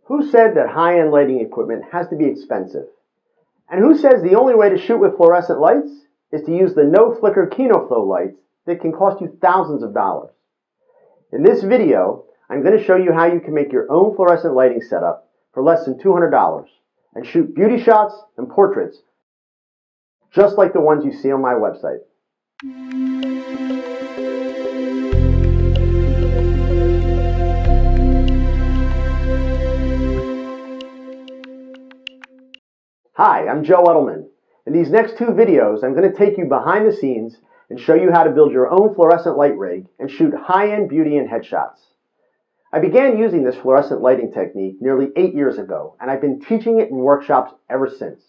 Who said that high-end lighting equipment has to be expensive? And who says the only way to shoot with fluorescent lights is to use the no-flicker kino-flo lights that can cost you thousands of dollars? In this video, I'm going to show you how you can make your own fluorescent lighting setup for less than $200 and shoot beauty shots and portraits just like the ones you see on my website. Hi, I'm Joe Edelman. In these next two videos, I'm going to take you behind the scenes and show you how to build your own fluorescent light rig and shoot high-end beauty and headshots. I began using this fluorescent lighting technique nearly 8 years ago, and I've been teaching it in workshops ever since.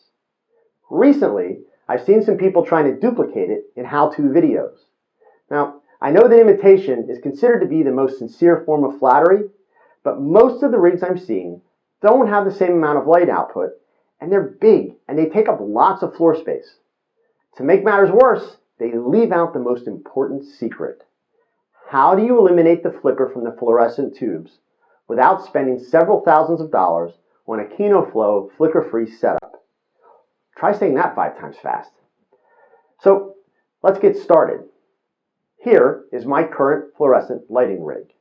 Recently, I've seen some people trying to duplicate it in how-to videos. Now, I know that imitation is considered to be the most sincere form of flattery, but most of the rigs I'm seeing don't have the same amount of light output, and they're big, and they take up lots of floor space. To make matters worse, they leave out the most important secret. How do you eliminate the flicker from the fluorescent tubes without spending several thousands of dollars on a kino-flo flicker-free setup? Try saying that 5 times fast. So, let's get started. Here is my current fluorescent lighting rig.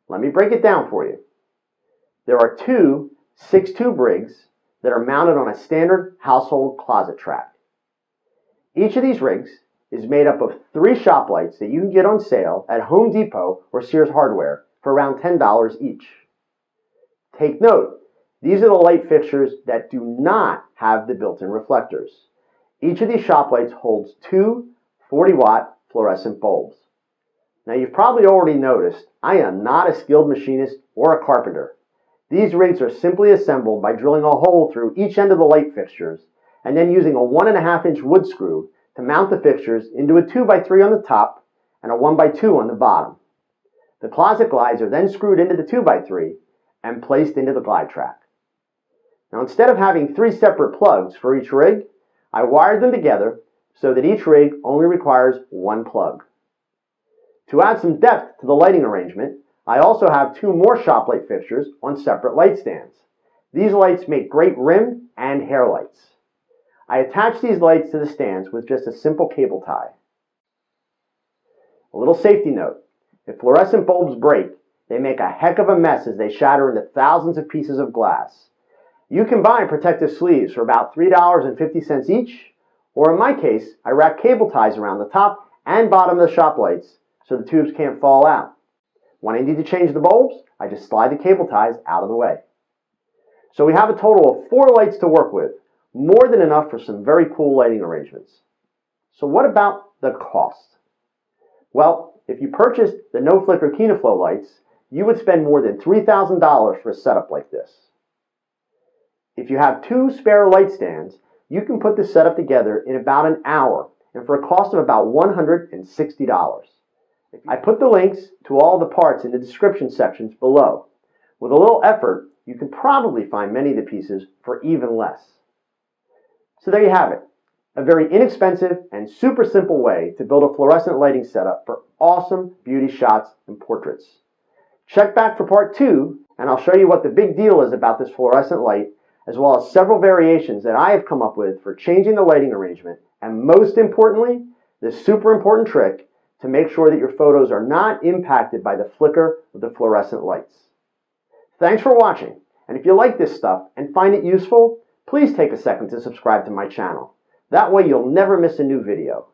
Let me break it down for you. There are two 6-tube rigs that are mounted on a standard household closet track. Each of these rigs is made up of 3 shop lights that you can get on sale at Home Depot or Sears Hardware for around $10 each. Take note, these are the light fixtures that do not have the built-in reflectors. Each of these shop lights holds 2 40-watt fluorescent bulbs. Now you've probably already noticed I am not a skilled machinist or a carpenter. These rigs are simply assembled by drilling a hole through each end of the light fixtures and then using a 1.5-inch wood screw to mount the fixtures into a 2x3 on the top and a 1x2 on the bottom. The closet glides are then screwed into the 2x3 and placed into the glide track. Now instead of having 3 separate plugs for each rig, I wired them together so that each rig only requires 1 plug. To add some depth to the lighting arrangement, I also have 2 more shop light fixtures on separate light stands. These lights make great rim and hair lights. I attach these lights to the stands with just a simple cable tie. A little safety note, if fluorescent bulbs break, they make a heck of a mess as they shatter into thousands of pieces of glass. You can buy protective sleeves for about $3.50 each, or in my case, I wrap cable ties around the top and bottom of the shop lights so the tubes can't fall out. When I need to change the bulbs, I just slide the cable ties out of the way. So we have a total of 4 lights to work with, more than enough for some very cool lighting arrangements. So what about the cost? Well, if you purchased the no-flicker kino-flo lights, you would spend more than $3,000 for a setup like this. If you have 2 spare light stands, you can put this setup together in about an hour and for a cost of about $160. I put the links to all the parts in the description sections below. With a little effort, you can probably find many of the pieces for even less. So there you have it, a very inexpensive and super simple way to build a fluorescent lighting setup for awesome beauty shots and portraits. Check back for part 2 and I'll show you what the big deal is about this fluorescent light, as well as several variations that I have come up with for changing the lighting arrangement, and most importantly, the super important trick to make sure that your photos are not impacted by the flicker of the fluorescent lights. Thanks for watching, and if you like this stuff and find it useful, please take a second to subscribe to my channel. That way you'll never miss a new video.